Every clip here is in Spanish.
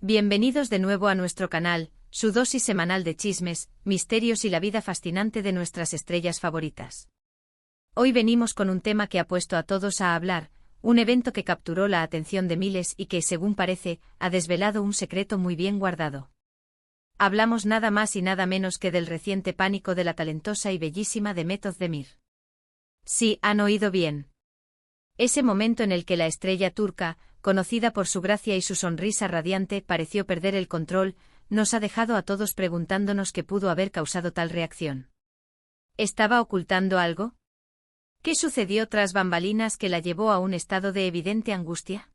Bienvenidos de nuevo a nuestro canal, su dosis semanal de chismes, misterios y la vida fascinante de nuestras estrellas favoritas. Hoy venimos con un tema que ha puesto a todos a hablar, un evento que capturó la atención de miles y que, según parece, ha desvelado un secreto muy bien guardado. Hablamos nada más y nada menos que del reciente pánico de la talentosa y bellísima Demet Özdemir. Sí, han oído bien. Ese momento en el que la estrella turca, conocida por su gracia y su sonrisa radiante, pareció perder el control, nos ha dejado a todos preguntándonos qué pudo haber causado tal reacción. ¿Estaba ocultando algo? ¿Qué sucedió tras bambalinas que la llevó a un estado de evidente angustia?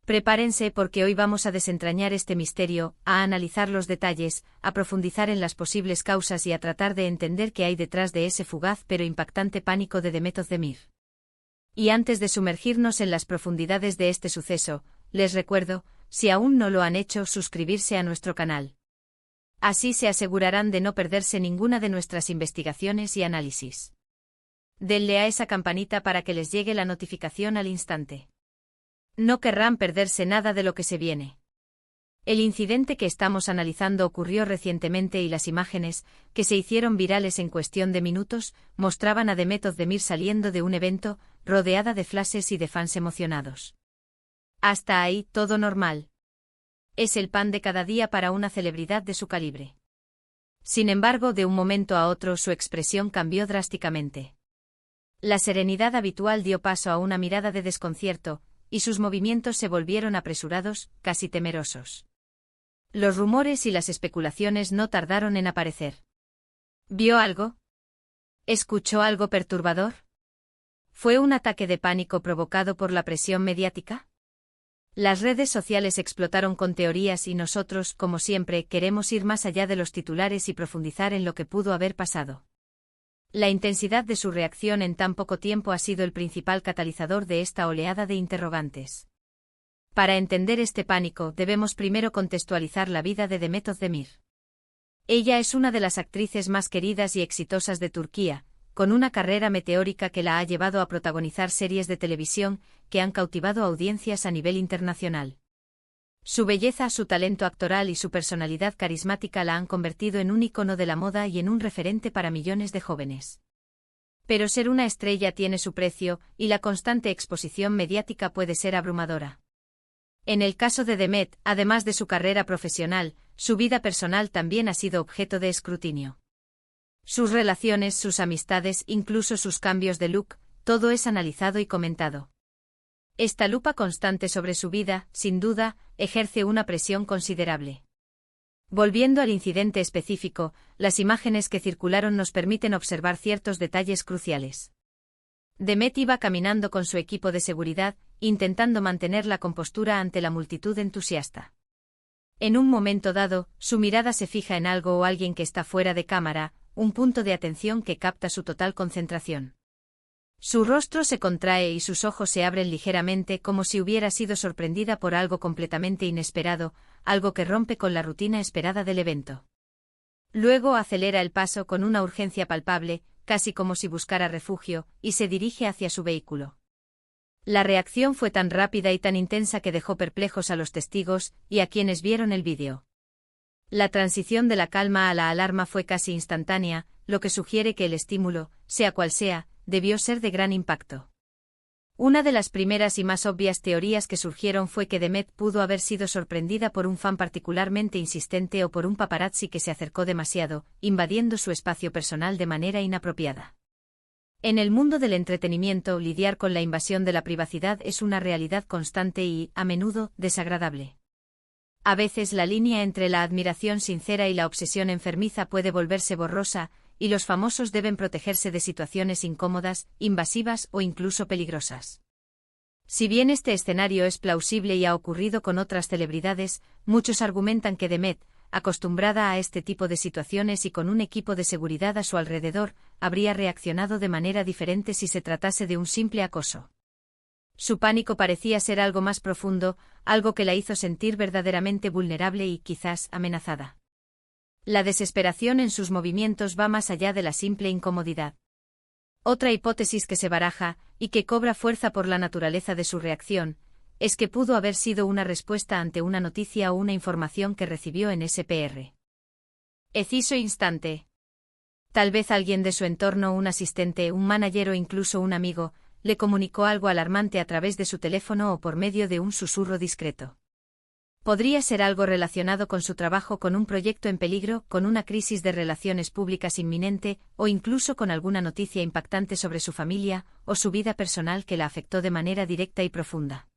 Prepárense porque hoy vamos a desentrañar este misterio, a analizar los detalles, a profundizar en las posibles causas y a tratar de entender qué hay detrás de ese fugaz pero impactante pánico de Demet Özdemir. Y antes de sumergirnos en las profundidades de este suceso, les recuerdo, si aún no lo han hecho, suscribirse a nuestro canal. Así se asegurarán de no perderse ninguna de nuestras investigaciones y análisis. Denle a esa campanita para que les llegue la notificación al instante. No querrán perderse nada de lo que se viene. El incidente que estamos analizando ocurrió recientemente y las imágenes, que se hicieron virales en cuestión de minutos, mostraban a Demet Özdemir saliendo de un evento, rodeada de flashes y de fans emocionados. Hasta ahí, todo normal. Es el pan de cada día para una celebridad de su calibre. Sin embargo, de un momento a otro su expresión cambió drásticamente. La serenidad habitual dio paso a una mirada de desconcierto, y sus movimientos se volvieron apresurados, casi temerosos. Los rumores y las especulaciones no tardaron en aparecer. ¿Vio algo? ¿Escuchó algo perturbador? ¿Fue un ataque de pánico provocado por la presión mediática? Las redes sociales explotaron con teorías y nosotros, como siempre, queremos ir más allá de los titulares y profundizar en lo que pudo haber pasado. La intensidad de su reacción en tan poco tiempo ha sido el principal catalizador de esta oleada de interrogantes. Para entender este pánico, debemos primero contextualizar la vida de Demet Özdemir. Ella es una de las actrices más queridas y exitosas de Turquía, con una carrera meteórica que la ha llevado a protagonizar series de televisión que han cautivado audiencias a nivel internacional. Su belleza, su talento actoral y su personalidad carismática la han convertido en un ícono de la moda y en un referente para millones de jóvenes. Pero ser una estrella tiene su precio, y la constante exposición mediática puede ser abrumadora. En el caso de Demet, además de su carrera profesional, su vida personal también ha sido objeto de escrutinio. Sus relaciones, sus amistades, incluso sus cambios de look, todo es analizado y comentado. Esta lupa constante sobre su vida, sin duda, ejerce una presión considerable. Volviendo al incidente específico, las imágenes que circularon nos permiten observar ciertos detalles cruciales. Demet iba caminando con su equipo de seguridad, intentando mantener la compostura ante la multitud entusiasta. En un momento dado, su mirada se fija en algo o alguien que está fuera de cámara, un punto de atención que capta su total concentración. Su rostro se contrae y sus ojos se abren ligeramente como si hubiera sido sorprendida por algo completamente inesperado, algo que rompe con la rutina esperada del evento. Luego acelera el paso con una urgencia palpable, casi como si buscara refugio, y se dirige hacia su vehículo. La reacción fue tan rápida y tan intensa que dejó perplejos a los testigos y a quienes vieron el vídeo. La transición de la calma a la alarma fue casi instantánea, lo que sugiere que el estímulo, sea cual sea, debió ser de gran impacto. Una de las primeras y más obvias teorías que surgieron fue que Demet pudo haber sido sorprendida por un fan particularmente insistente o por un paparazzi que se acercó demasiado, invadiendo su espacio personal de manera inapropiada. En el mundo del entretenimiento, lidiar con la invasión de la privacidad es una realidad constante y, a menudo, desagradable. A veces la línea entre la admiración sincera y la obsesión enfermiza puede volverse borrosa, y los famosos deben protegerse de situaciones incómodas, invasivas o incluso peligrosas. Si bien este escenario es plausible y ha ocurrido con otras celebridades, muchos argumentan que Demet, acostumbrada a este tipo de situaciones y con un equipo de seguridad a su alrededor, habría reaccionado de manera diferente si se tratase de un simple acoso. Su pánico parecía ser algo más profundo, algo que la hizo sentir verdaderamente vulnerable y quizás amenazada. La desesperación en sus movimientos va más allá de la simple incomodidad. Otra hipótesis que se baraja, y que cobra fuerza por la naturaleza de su reacción, es que pudo haber sido una respuesta ante una noticia o una información que recibió en SPR. Preciso instante. Tal vez alguien de su entorno, un asistente, un manager o incluso un amigo, le comunicó algo alarmante a través de su teléfono o por medio de un susurro discreto. Podría ser algo relacionado con su trabajo, con un proyecto en peligro, con una crisis de relaciones públicas inminente, o incluso con alguna noticia impactante sobre su familia o su vida personal que la afectó de manera directa y profunda.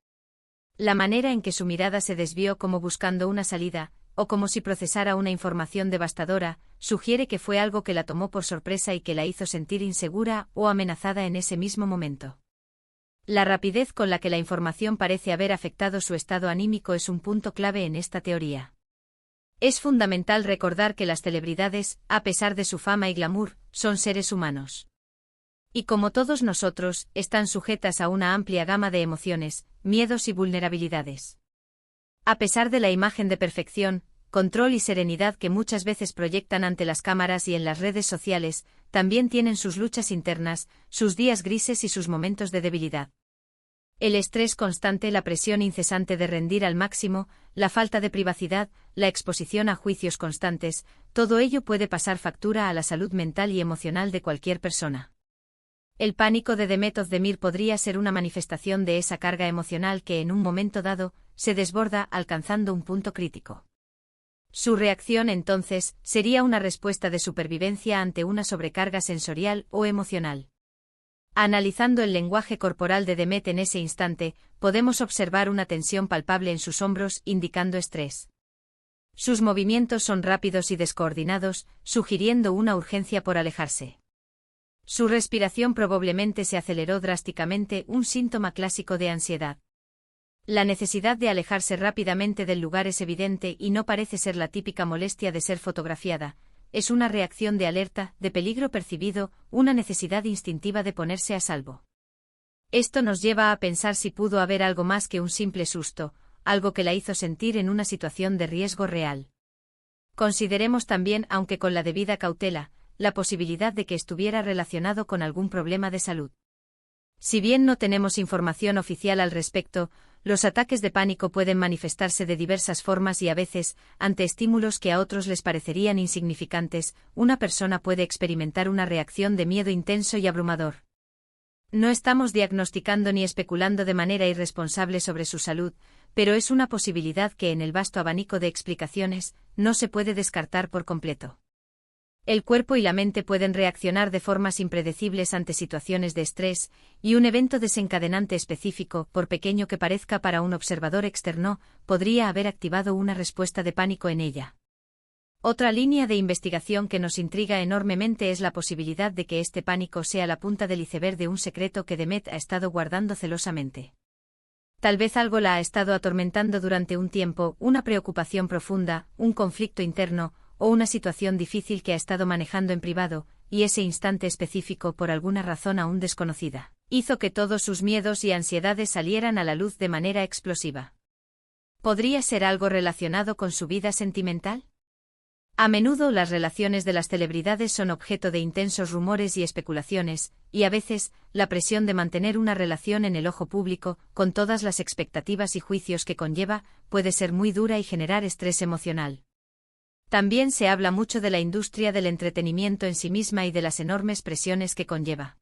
La manera en que su mirada se desvió como buscando una salida, o como si procesara una información devastadora, sugiere que fue algo que la tomó por sorpresa y que la hizo sentir insegura o amenazada en ese mismo momento. La rapidez con la que la información parece haber afectado su estado anímico es un punto clave en esta teoría. Es fundamental recordar que las celebridades, a pesar de su fama y glamour, son seres humanos. Y como todos nosotros, están sujetas a una amplia gama de emociones, miedos y vulnerabilidades. A pesar de la imagen de perfección, control y serenidad que muchas veces proyectan ante las cámaras y en las redes sociales, también tienen sus luchas internas, sus días grises y sus momentos de debilidad. El estrés constante, la presión incesante de rendir al máximo, la falta de privacidad, la exposición a juicios constantes, todo ello puede pasar factura a la salud mental y emocional de cualquier persona. El pánico de Demet Özdemir podría ser una manifestación de esa carga emocional que en un momento dado, se desborda alcanzando un punto crítico. Su reacción entonces sería una respuesta de supervivencia ante una sobrecarga sensorial o emocional. Analizando el lenguaje corporal de Demet en ese instante, podemos observar una tensión palpable en sus hombros indicando estrés. Sus movimientos son rápidos y descoordinados, sugiriendo una urgencia por alejarse. Su respiración probablemente se aceleró drásticamente, un síntoma clásico de ansiedad. La necesidad de alejarse rápidamente del lugar es evidente y no parece ser la típica molestia de ser fotografiada, es una reacción de alerta, de peligro percibido, una necesidad instintiva de ponerse a salvo. Esto nos lleva a pensar si pudo haber algo más que un simple susto, algo que la hizo sentir en una situación de riesgo real. Consideremos también, aunque con la debida cautela, la posibilidad de que estuviera relacionado con algún problema de salud. Si bien no tenemos información oficial al respecto, los ataques de pánico pueden manifestarse de diversas formas y a veces, ante estímulos que a otros les parecerían insignificantes, una persona puede experimentar una reacción de miedo intenso y abrumador. No estamos diagnosticando ni especulando de manera irresponsable sobre su salud, pero es una posibilidad que en el vasto abanico de explicaciones, no se puede descartar por completo. El cuerpo y la mente pueden reaccionar de formas impredecibles ante situaciones de estrés, y un evento desencadenante específico, por pequeño que parezca para un observador externo, podría haber activado una respuesta de pánico en ella. Otra línea de investigación que nos intriga enormemente es la posibilidad de que este pánico sea la punta del iceberg de un secreto que Demet ha estado guardando celosamente. Tal vez algo la ha estado atormentando durante un tiempo, una preocupación profunda, un conflicto interno, o una situación difícil que ha estado manejando en privado, y ese instante específico, por alguna razón aún desconocida, hizo que todos sus miedos y ansiedades salieran a la luz de manera explosiva. ¿Podría ser algo relacionado con su vida sentimental? A menudo las relaciones de las celebridades son objeto de intensos rumores y especulaciones, y a veces, la presión de mantener una relación en el ojo público, con todas las expectativas y juicios que conlleva, puede ser muy dura y generar estrés emocional. También se habla mucho de la industria del entretenimiento en sí misma y de las enormes presiones que conlleva.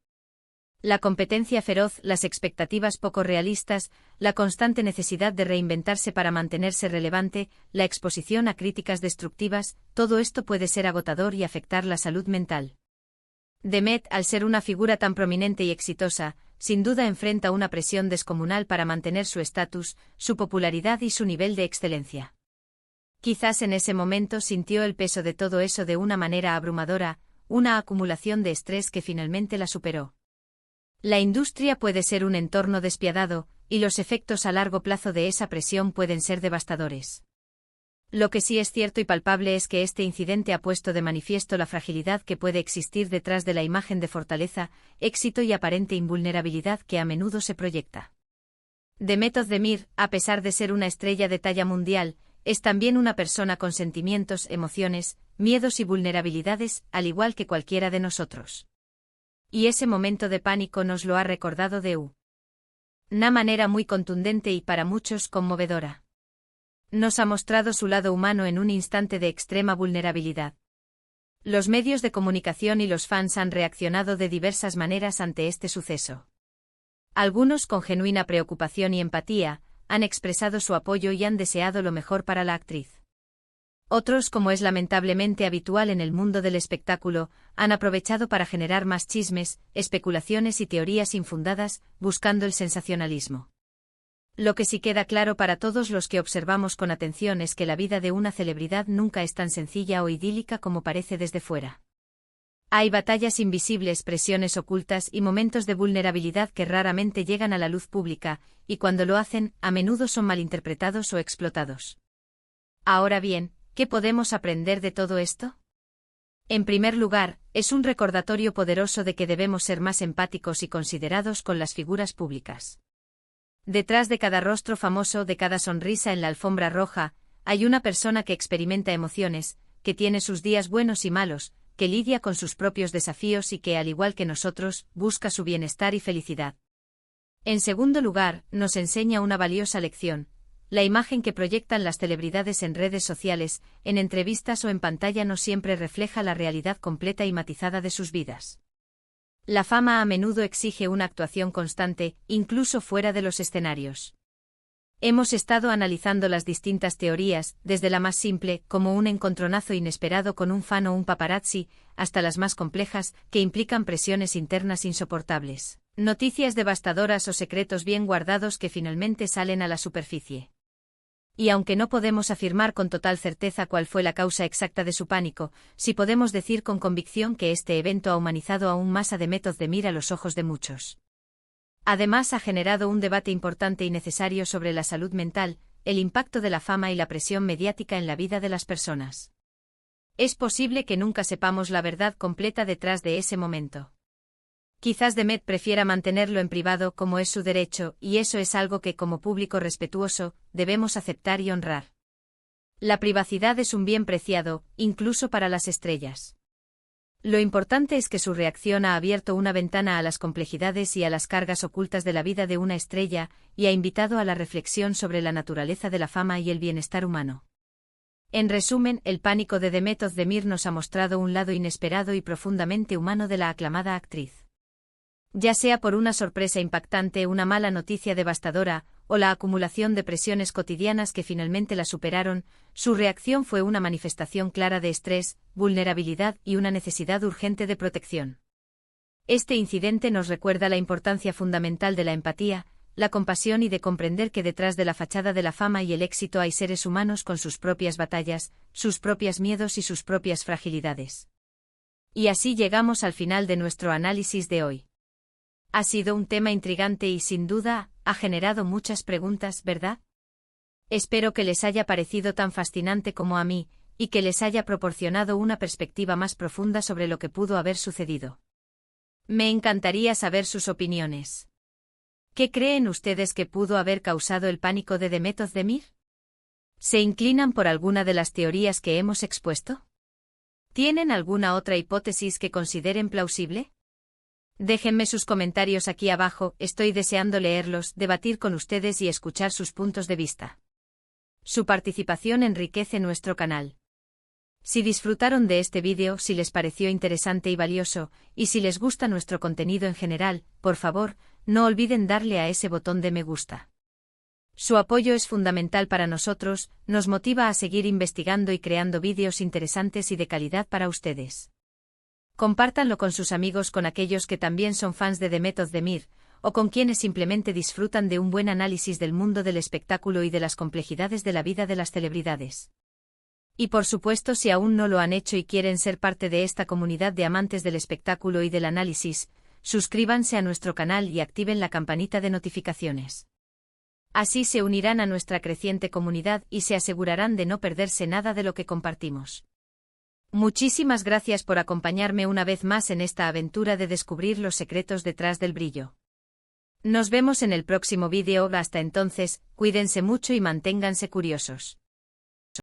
La competencia feroz, las expectativas poco realistas, la constante necesidad de reinventarse para mantenerse relevante, la exposición a críticas destructivas, todo esto puede ser agotador y afectar la salud mental. Demet, al ser una figura tan prominente y exitosa, sin duda enfrenta una presión descomunal para mantener su estatus, su popularidad y su nivel de excelencia. Quizás en ese momento sintió el peso de todo eso de una manera abrumadora, una acumulación de estrés que finalmente la superó. La industria puede ser un entorno despiadado, y los efectos a largo plazo de esa presión pueden ser devastadores. Lo que sí es cierto y palpable es que este incidente ha puesto de manifiesto la fragilidad que puede existir detrás de la imagen de fortaleza, éxito y aparente invulnerabilidad que a menudo se proyecta. Demet Özdemir, a pesar de ser una estrella de talla mundial, es también una persona con sentimientos, emociones, miedos y vulnerabilidades, al igual que cualquiera de nosotros. Y ese momento de pánico nos lo ha recordado Una manera muy contundente y para muchos conmovedora. Nos ha mostrado su lado humano en un instante de extrema vulnerabilidad. Los medios de comunicación y los fans han reaccionado de diversas maneras ante este suceso. Algunos, con genuina preocupación y empatía, han expresado su apoyo y han deseado lo mejor para la actriz. Otros, como es lamentablemente habitual en el mundo del espectáculo, han aprovechado para generar más chismes, especulaciones y teorías infundadas, buscando el sensacionalismo. Lo que sí queda claro para todos los que observamos con atención es que la vida de una celebridad nunca es tan sencilla o idílica como parece desde fuera. Hay batallas invisibles, presiones ocultas y momentos de vulnerabilidad que raramente llegan a la luz pública, y cuando lo hacen, a menudo son malinterpretados o explotados. Ahora bien, ¿qué podemos aprender de todo esto? En primer lugar, es un recordatorio poderoso de que debemos ser más empáticos y considerados con las figuras públicas. Detrás de cada rostro famoso, de cada sonrisa en la alfombra roja, hay una persona que experimenta emociones, que tiene sus días buenos y malos, que lidia con sus propios desafíos y que, al igual que nosotros, busca su bienestar y felicidad. En segundo lugar, nos enseña una valiosa lección. La imagen que proyectan las celebridades en redes sociales, en entrevistas o en pantalla no siempre refleja la realidad completa y matizada de sus vidas. La fama a menudo exige una actuación constante, incluso fuera de los escenarios. Hemos estado analizando las distintas teorías, desde la más simple, como un encontronazo inesperado con un fan o un paparazzi, hasta las más complejas, que implican presiones internas insoportables, noticias devastadoras o secretos bien guardados que finalmente salen a la superficie. Y aunque no podemos afirmar con total certeza cuál fue la causa exacta de su pánico, sí podemos decir con convicción que este evento ha humanizado aún más a Demet Özdemir a los ojos de muchos. Además, ha generado un debate importante y necesario sobre la salud mental, el impacto de la fama y la presión mediática en la vida de las personas. Es posible que nunca sepamos la verdad completa detrás de ese momento. Quizás Demet prefiera mantenerlo en privado como es su derecho, y eso es algo que, como público respetuoso, debemos aceptar y honrar. La privacidad es un bien preciado, incluso para las estrellas. Lo importante es que su reacción ha abierto una ventana a las complejidades y a las cargas ocultas de la vida de una estrella, y ha invitado a la reflexión sobre la naturaleza de la fama y el bienestar humano. En resumen, el pánico de Demet Özdemir nos ha mostrado un lado inesperado y profundamente humano de la aclamada actriz. Ya sea por una sorpresa impactante, una mala noticia devastadora, o la acumulación de presiones cotidianas que finalmente la superaron, su reacción fue una manifestación clara de estrés, vulnerabilidad y una necesidad urgente de protección. Este incidente nos recuerda la importancia fundamental de la empatía, la compasión y de comprender que detrás de la fachada de la fama y el éxito hay seres humanos con sus propias batallas, sus propios miedos y sus propias fragilidades. Y así llegamos al final de nuestro análisis de hoy. Ha sido un tema intrigante y, sin duda, ha generado muchas preguntas, ¿verdad? Espero que les haya parecido tan fascinante como a mí, y que les haya proporcionado una perspectiva más profunda sobre lo que pudo haber sucedido. Me encantaría saber sus opiniones. ¿Qué creen ustedes que pudo haber causado el pánico de Demet Özdemir? ¿Se inclinan por alguna de las teorías que hemos expuesto? ¿Tienen alguna otra hipótesis que consideren plausible? Déjenme sus comentarios aquí abajo, estoy deseando leerlos, debatir con ustedes y escuchar sus puntos de vista. Su participación enriquece nuestro canal. Si disfrutaron de este vídeo, si les pareció interesante y valioso, y si les gusta nuestro contenido en general, por favor, no olviden darle a ese botón de me gusta. Su apoyo es fundamental para nosotros, nos motiva a seguir investigando y creando vídeos interesantes y de calidad para ustedes. Compártanlo con sus amigos, con aquellos que también son fans de Demet Özdemir, o con quienes simplemente disfrutan de un buen análisis del mundo del espectáculo y de las complejidades de la vida de las celebridades. Y por supuesto, si aún no lo han hecho y quieren ser parte de esta comunidad de amantes del espectáculo y del análisis, suscríbanse a nuestro canal y activen la campanita de notificaciones. Así se unirán a nuestra creciente comunidad y se asegurarán de no perderse nada de lo que compartimos. Muchísimas gracias por acompañarme una vez más en esta aventura de descubrir los secretos detrás del brillo. Nos vemos en el próximo vídeo. Hasta entonces, cuídense mucho y manténganse curiosos.